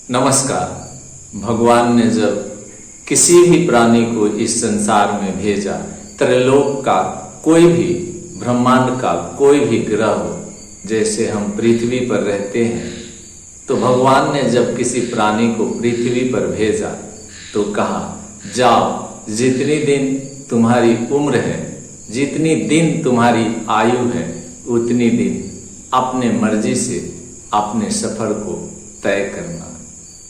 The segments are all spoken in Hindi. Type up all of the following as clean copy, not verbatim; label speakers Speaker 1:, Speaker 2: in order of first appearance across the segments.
Speaker 1: नमस्कार। भगवान ने जब किसी भी प्राणी को इस संसार में भेजा, त्रिलोक का कोई भी, ब्रह्मांड का कोई भी ग्रह हो, जैसे हम पृथ्वी पर रहते हैं, तो भगवान ने जब किसी प्राणी को पृथ्वी पर भेजा तो कहा, जाओ, जितनी दिन तुम्हारी उम्र है, जितनी दिन तुम्हारी आयु है, उतनी दिन अपने मर्जी से अपने सफर को तय करना।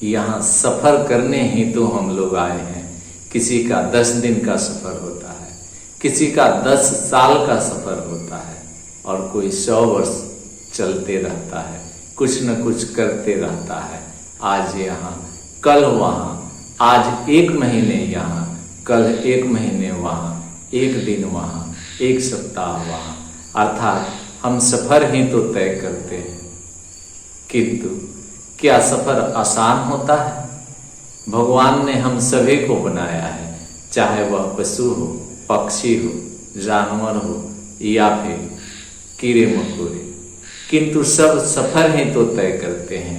Speaker 1: यहाँ सफर करने ही तो हम लोग आए हैं। किसी का 10 दिन का सफर होता है, किसी का 10 साल का सफर होता है, और कोई 100 वर्ष चलते रहता है, कुछ न कुछ करते रहता है। आज यहाँ, कल वहाँ, आज 1 महीने यहाँ, कल 1 महीने वहाँ, 1 दिन वहाँ, 1 सप्ताह वहाँ, अर्थात हम सफर ही तो तय करते हैं। किंतु क्या सफर आसान होता है? भगवान ने हम सभी को बनाया है, चाहे वह पशु हो, पक्षी हो, जानवर हो या फिर कीड़े मकोड़े, किंतु सब सफर ही तो तय करते हैं।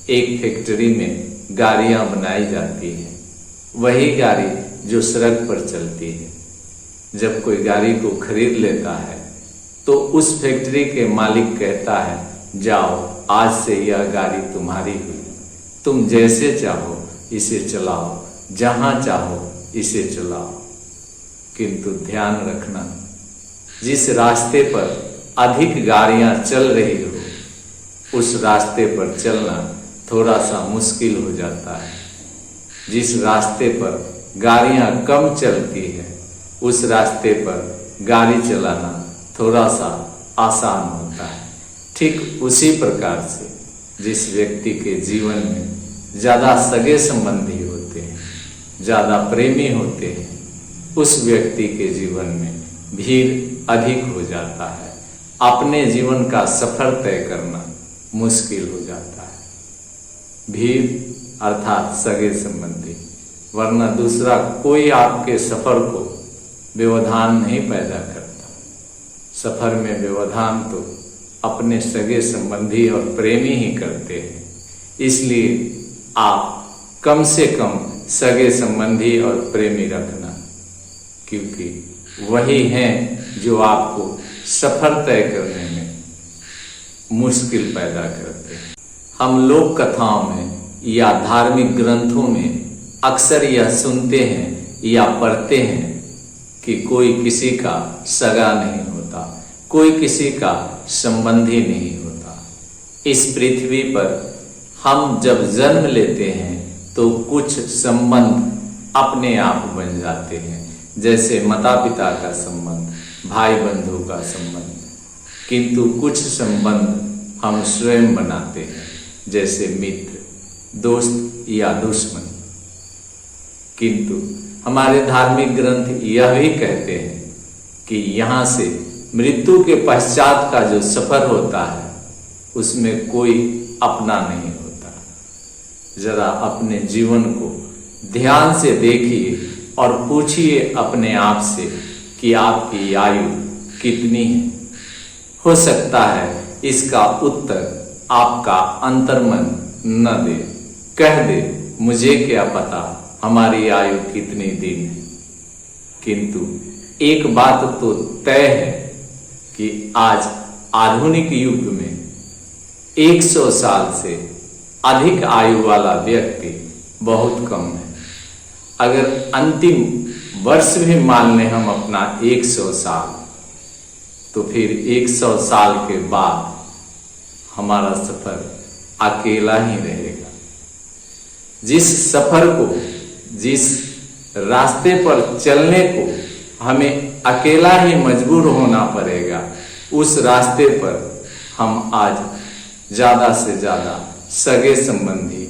Speaker 1: एक फैक्ट्री में गाड़ियां बनाई जाती हैं, वही गाड़ी जो सड़क पर चलती है। जब कोई गाड़ी को खरीद लेता है तो उस फैक्ट्री के मालिक कहता है, जाओ, आज से यह गाड़ी तुम्हारी हुई, तुम जैसे चाहो इसे चलाओ, जहां चाहो इसे चलाओ। किंतु ध्यान रखना, जिस रास्ते पर अधिक गाड़ियां चल रही हो, उस रास्ते पर चलना थोड़ा सा मुश्किल हो जाता है। जिस रास्ते पर गाड़ियां कम चलती है, उस रास्ते पर गाड़ी चलाना थोड़ा सा आसान होता है। ठीक उसी प्रकार से जिस व्यक्ति के जीवन में ज़्यादा सगे संबंधी होते हैं, ज़्यादा प्रेमी होते हैं, उस व्यक्ति के जीवन में भीड़ अधिक हो जाता है। अपने जीवन का सफर तय करना मुश्किल हो जाता है। भीड़ अर्थात सगे संबंधी, वरना दूसरा कोई आपके सफर को व्यवधान नहीं पैदा करता। सफर में व्यवधान तो अपने सगे संबंधी और प्रेमी ही करते हैं। इसलिए आप कम से कम सगे संबंधी और प्रेमी रखना, क्योंकि वही हैं जो आपको सफर तय करने में मुश्किल पैदा करते हैं। हम लोक कथाओं में या धार्मिक ग्रंथों में अक्सर यह सुनते हैं या पढ़ते हैं कि कोई किसी का सगा नहीं होता, कोई किसी का संबंधी नहीं होता। इस पृथ्वी पर हम जब जन्म लेते हैं तो कुछ संबंध अपने आप बन जाते हैं, जैसे माता पिता का संबंध, भाई बंधु का संबंध। किंतु कुछ संबंध हम स्वयं बनाते हैं, जैसे मित्र, दोस्त या दुश्मन। किंतु हमारे धार्मिक ग्रंथ यह भी कहते हैं कि यहाँ से मृत्यु के पश्चात का जो सफर होता है, उसमें कोई अपना नहीं होता। जरा अपने जीवन को ध्यान से देखिए और पूछिए अपने आप से कि आपकी आयु कितनी है। हो सकता है इसका उत्तर आपका अंतर्मन न दे, कह दे, मुझे क्या पता हमारी आयु कितनी दिन है। किंतु एक बात तो तय है कि आज आधुनिक युग में 100 साल से अधिक आयु वाला व्यक्ति बहुत कम है। अगर अंतिम वर्ष भी मान लें हम अपना 100 साल, तो फिर 100 साल के बाद हमारा सफर अकेला ही रहेगा। जिस सफर को, जिस रास्ते पर चलने को हमें अकेला ही मजबूर होना पड़ेगा, उस रास्ते पर हम आज ज़्यादा से ज़्यादा सगे संबंधी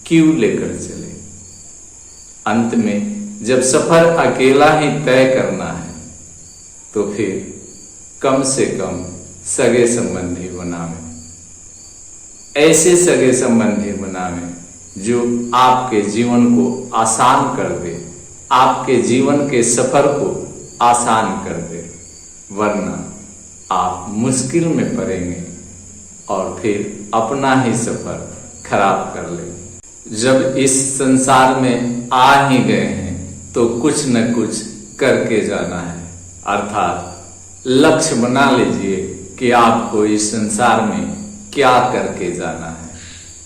Speaker 1: क्यों लेकर चले? अंत में जब सफर अकेला ही तय करना है, तो फिर कम से कम सगे संबंधी बनावें। ऐसे सगे संबंधी बनावें जो आपके जीवन को आसान कर दे, आपके जीवन के सफर को आसान कर दे, वरना आप मुश्किल में पड़ेंगे और फिर अपना ही सफर खराब कर लेंगे। जब इस संसार में आ ही गए हैं तो कुछ न कुछ करके जाना है। अर्थात लक्ष्य बना लीजिए कि आपको इस संसार में क्या करके जाना है,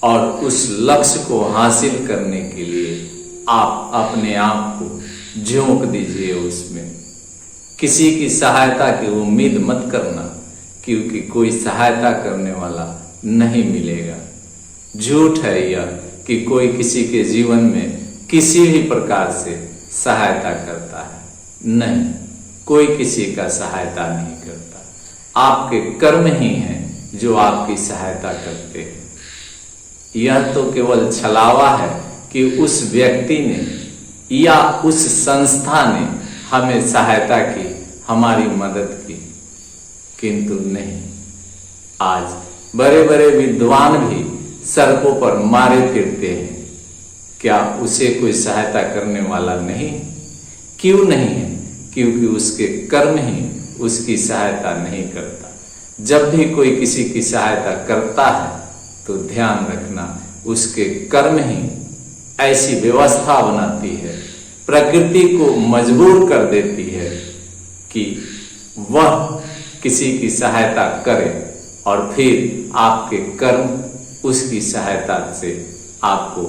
Speaker 1: और उस लक्ष्य को हासिल करने के लिए आप अपने आप को झोंक दीजिए उसमें। किसी की सहायता की उम्मीद मत करना, क्योंकि कोई सहायता करने वाला नहीं मिलेगा। झूठ है यह कि कोई किसी के जीवन में किसी भी प्रकार से सहायता करता है। नहीं, कोई किसी का सहायता नहीं करता। आपके कर्म ही हैं जो आपकी सहायता करते हैं। यह तो केवल छलावा है कि उस व्यक्ति ने या उस संस्था ने हमें सहायता की, हमारी मदद की, किंतु नहीं। आज बड़े बड़े विद्वान भी सड़कों पर मारे फिरते हैं, क्या उसे कोई सहायता करने वाला नहीं? क्यों नहीं है? क्योंकि उसके कर्म ही उसकी सहायता नहीं करता। जब भी कोई किसी की सहायता करता है तो ध्यान रखना, उसके कर्म ही ऐसी व्यवस्था बनाती है, प्रकृति को मजबूर कर देती है कि वह किसी की सहायता करे, और फिर आपके कर्म उसकी सहायता से आपको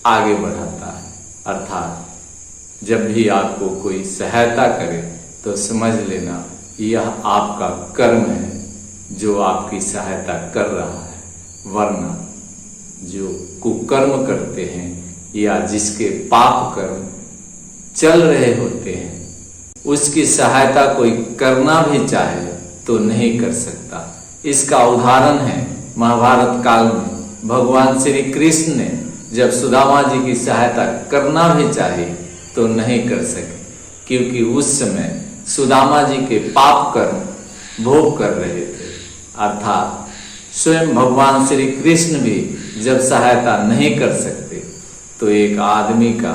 Speaker 1: आगे बढ़ाता है। अर्थात जब भी आपको कोई सहायता करे तो समझ लेना यह आपका कर्म है जो आपकी सहायता कर रहा है। वरना जो कुकर्म करते हैं या जिसके पाप कर्म चल रहे होते हैं, उसकी सहायता कोई करना भी चाहे तो नहीं कर सकता। इसका उदाहरण है महाभारत काल में भगवान श्री कृष्ण ने जब सुदामा जी की सहायता करना भी चाही तो नहीं कर सके, क्योंकि उस समय सुदामा जी के पाप कर्म भोग कर रहे थे। अर्थात स्वयं भगवान श्री कृष्ण भी जब सहायता नहीं कर सकते तो एक आदमी का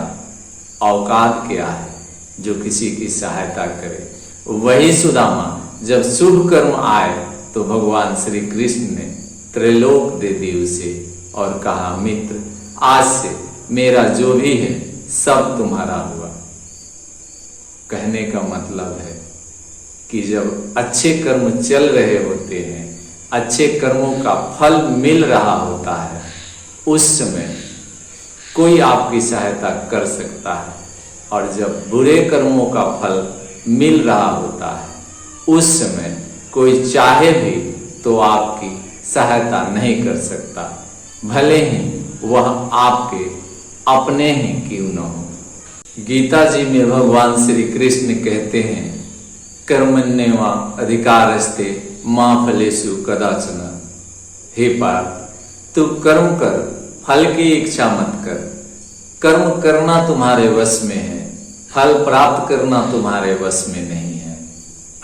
Speaker 1: औकात क्या है जो किसी की सहायता करे। वही सुदामा जब शुभ कर्म आए तो भगवान श्री कृष्ण ने त्रिलोक दे दी उसे और कहा, मित्र आज से मेरा जो भी है सब तुम्हारा हुआ। कहने का मतलब है कि जब अच्छे कर्म चल रहे होते हैं, अच्छे कर्मों का फल मिल रहा होता है, उस समय कोई आपकी सहायता कर सकता है, और जब बुरे कर्मों का फल मिल रहा होता है उस समय कोई चाहे भी तो आपकी सहायता नहीं कर सकता, भले ही वह आपके अपने ही क्यों न हो। गीता जी में भगवान श्री कृष्ण कहते हैं, कर्मण्येवा अधिकारस्ते मा फलेषु कदाचन। हे पार्थ, तू कर्म कर, फल की इच्छा मत कर। कर्म करना तुम्हारे वश में है, फल प्राप्त करना तुम्हारे वश में नहीं है।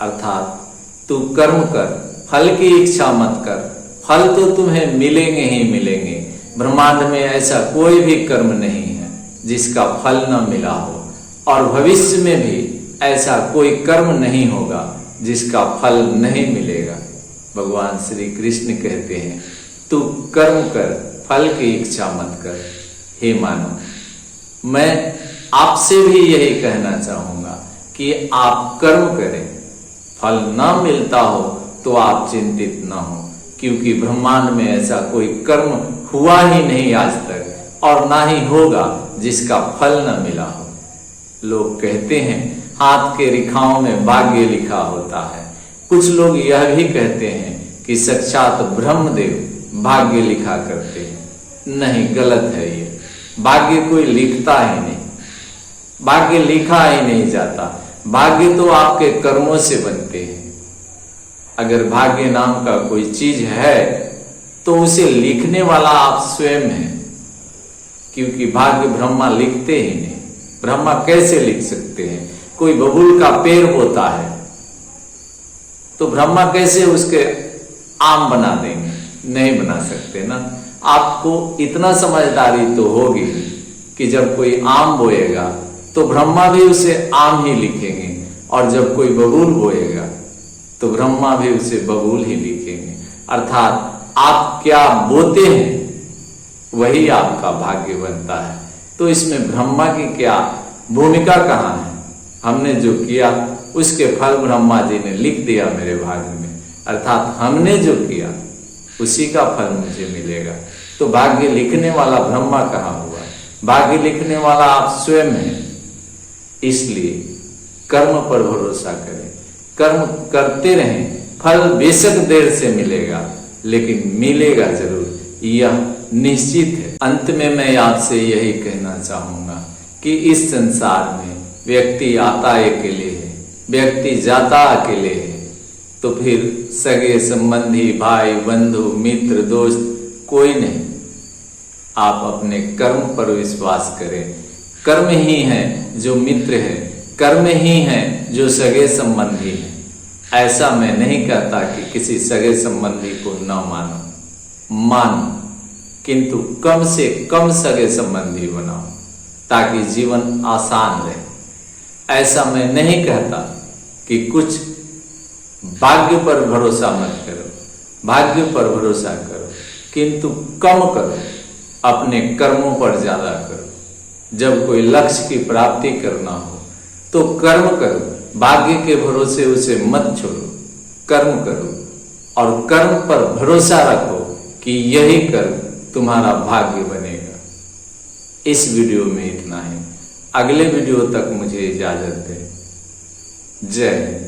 Speaker 1: अर्थात तू कर्म कर, फल की इच्छा मत कर। फल तो तुम्हें मिलेंगे ही मिलेंगे। ब्रह्मांड में ऐसा कोई भी कर्म नहीं है जिसका फल न मिला हो, और भविष्य में भी ऐसा कोई कर्म नहीं होगा जिसका फल नहीं मिलेगा। भगवान श्री कृष्ण कहते हैं, तू कर्म कर, फल की इच्छा मत कर। हे मानव, मैं आपसे भी यही कहना चाहूंगा कि आप कर्म करें, फल न मिलता हो तो आप चिंतित न हो, क्योंकि ब्रह्मांड में ऐसा कोई कर्म हुआ ही नहीं आज तक, और ना ही होगा जिसका फल न मिला हो। लोग कहते हैं हाथ के रेखाओं में भाग्य लिखा होता है। कुछ लोग यह भी कहते हैं कि साक्षात ब्रह्मदेव भाग्य लिखा करते हैं। नहीं, गलत है ये। भाग्य कोई लिखता ही नहीं, भाग्य लिखा ही नहीं जाता। भाग्य तो आपके कर्मों से बनते हैं। अगर भाग्य नाम का कोई चीज है तो उसे लिखने वाला आप स्वयं हैं, क्योंकि भाग्य ब्रह्मा लिखते ही नहीं। ब्रह्मा कैसे लिख सकते हैं? कोई बबूल का पेड़ होता है तो ब्रह्मा कैसे उसके आम बना देंगे? नहीं बना सकते ना। आपको इतना समझदारी तो होगी कि जब कोई आम बोएगा तो ब्रह्मा भी उसे आम ही लिखेंगे, और जब कोई बबूल बोएगा तो ब्रह्मा भी उसे बबूल ही लिखेंगे। अर्थात आप क्या बोते हैं वही आपका भाग्य बनता है। तो इसमें ब्रह्मा की क्या भूमिका कहाँ है? हमने जो किया उसके फल ब्रह्मा जी ने लिख दिया मेरे भाग्य में, अर्थात हमने जो किया उसी का फल मुझे मिलेगा। तो भाग्य लिखने वाला ब्रह्मा कहाँ हुआ? भाग्य लिखने वाला आप स्वयं हैं। इसलिए कर्म पर भरोसा करें, कर्म करते रहें, फल बेशक देर से मिलेगा लेकिन मिलेगा जरूर, यह निश्चित है। अंत में मैं आपसे यही कहना चाहूंगा कि इस संसार में व्यक्ति आता अकेले है, व्यक्ति जाता अकेले है, तो फिर सगे संबंधी, भाई बंधु, मित्र, दोस्त कोई नहीं। आप अपने कर्म पर विश्वास करें। कर्म ही है जो मित्र है, कर्म ही है जो सगे संबंधी है। ऐसा मैं नहीं कहता कि किसी सगे संबंधी को न मानो, किंतु कम से कम सगे संबंधी बनाओ ताकि जीवन आसान रहे। ऐसा मैं नहीं कहता कि कुछ भाग्य पर भरोसा मत करो, भाग्य पर भरोसा करो, किंतु कम करो, अपने कर्मों पर ज्यादा करो। जब कोई लक्ष्य की प्राप्ति करना हो तो कर्म करो, भाग्य के भरोसे उसे मत छोड़ो, कर्म करो और कर्म पर भरोसा रखो कि यही कर्म तुम्हारा भाग्य बनेगा। इस वीडियो में इतना ही। अगले वीडियो तक मुझे इजाजत दें। जय हिंद।